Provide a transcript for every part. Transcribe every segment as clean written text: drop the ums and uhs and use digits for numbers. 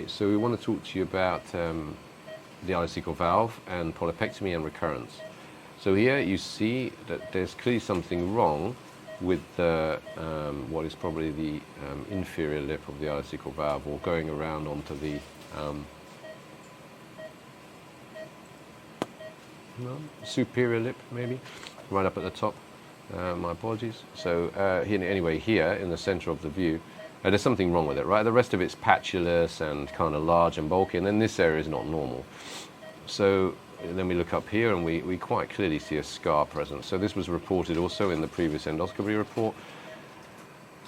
So we want to talk to you about the ileocecal valve and polypectomy and recurrence. So here you see that there's clearly something wrong with the, what is probably the inferior lip of the ileocecal valve, or going around onto the superior lip, maybe, right up at the top. My apologies. So anyway, here in the center of the view, there's something wrong with it, right? The rest of it's patulous and kind of large and bulky, and then this area is not normal. So then we look up here and we quite clearly see a scar present. So this was reported also in the previous endoscopy report.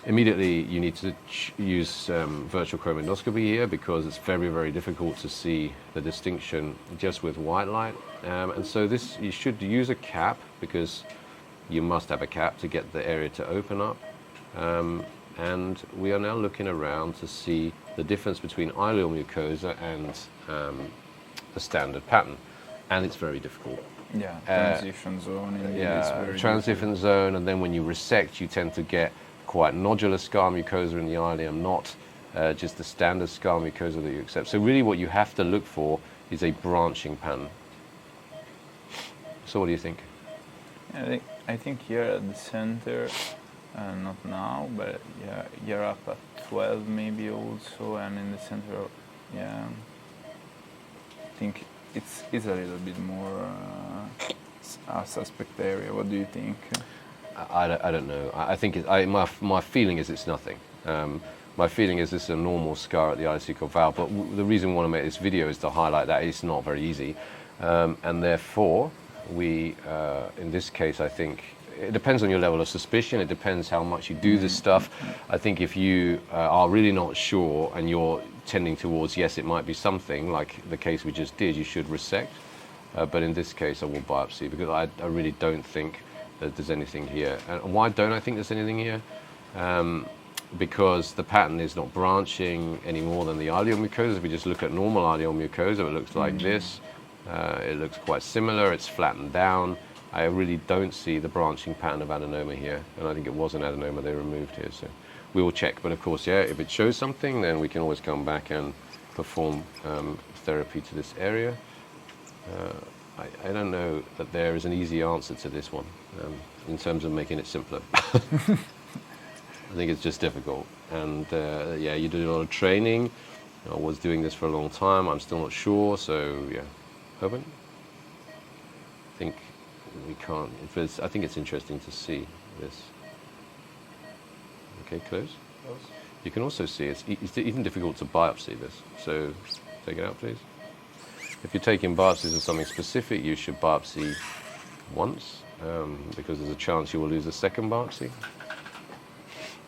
Immediately you need to use virtual chrome endoscopy here, because it's very, very difficult to see the distinction just with white light. And so this, you should use a cap, because you must have a cap to get the area to open up. And we are now looking around to see the difference between ileal mucosa and the standard pattern. And it's very difficult. Yeah, transition zone. Transition zone, and then when you resect, you tend to get quite nodular scar mucosa in the ileum, not just the standard scar mucosa that you accept. So really what you have to look for is a branching pattern. So what do you think? I think here at the center, not now, but yeah, you're up at 12 maybe also, and in the center, yeah, I think it's a little bit more a suspect area. What do you think? I don't know. I think my feeling is it's nothing. My feeling is this is a normal scar at the ileocecal valve, but the reason we want to make this video is to highlight that it's not very easy, and therefore we, in this case, I think it depends on your level of suspicion. It depends how much you do this stuff. I think if you are really not sure and you're tending towards yes, it might be something like the case we just did, you should resect. But in this case, I will biopsy, because I really don't think that there's anything here. And why don't I think there's anything here? Because the pattern is not branching any more than the ileal mucosa. If we just look at normal ileal mucosa, it looks like this. It looks quite similar. It's flattened down. I really don't see the branching pattern of adenoma here, and I think it was an adenoma they removed here, so we will check. But of course, yeah, if it shows something, then we can always come back and perform therapy to this area. I don't know that there is an easy answer to this one in terms of making it simpler. I think it's just difficult, and yeah, you do a lot of training. I was doing this for a long time. I'm still not sure, so yeah. Open. I think we can't. I think it's interesting to see this. Okay, close. You can also see it's even difficult to biopsy this. So take it out, please. If you're taking biopsies of something specific, you should biopsy once, because there's a chance you will lose a second biopsy.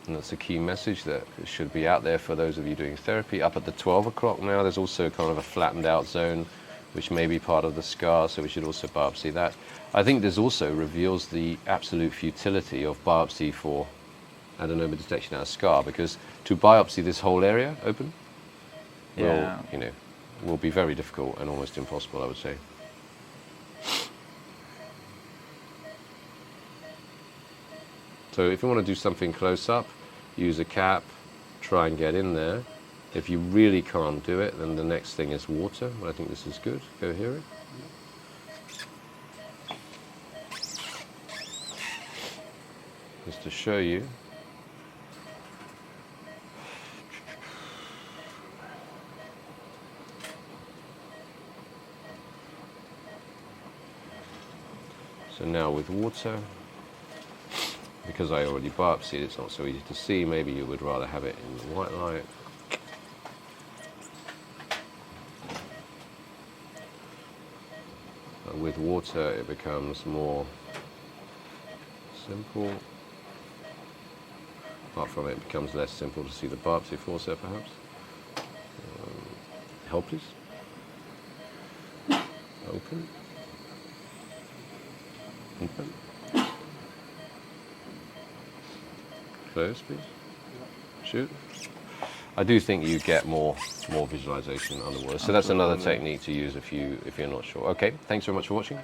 And that's a key message that should be out there for those of you doing therapy. Up at the 12 o'clock now, there's also kind of a flattened out zone, which may be part of the scar, so we should also biopsy that. I think this also reveals the absolute futility of biopsy for adenoma detection out of scar, because to biopsy this whole area open will be very difficult and almost impossible, I would say. So if you want to do something close up, use a cap, try and get in there. If you really can't do it, then the next thing is water. But I think this is good. Go here. Just to show you. So now with water, because I already biopsied, it's not so easy to see. Maybe you would rather have it in the white light. With water, it becomes more simple. Apart from it, becomes less simple to see the biopsy forceps, perhaps. Hold, please. Open. Open. Close, please. Shoot. I do think you get more visualization underwater. So that's another technique to use if you're not sure. Okay, thanks very much for watching.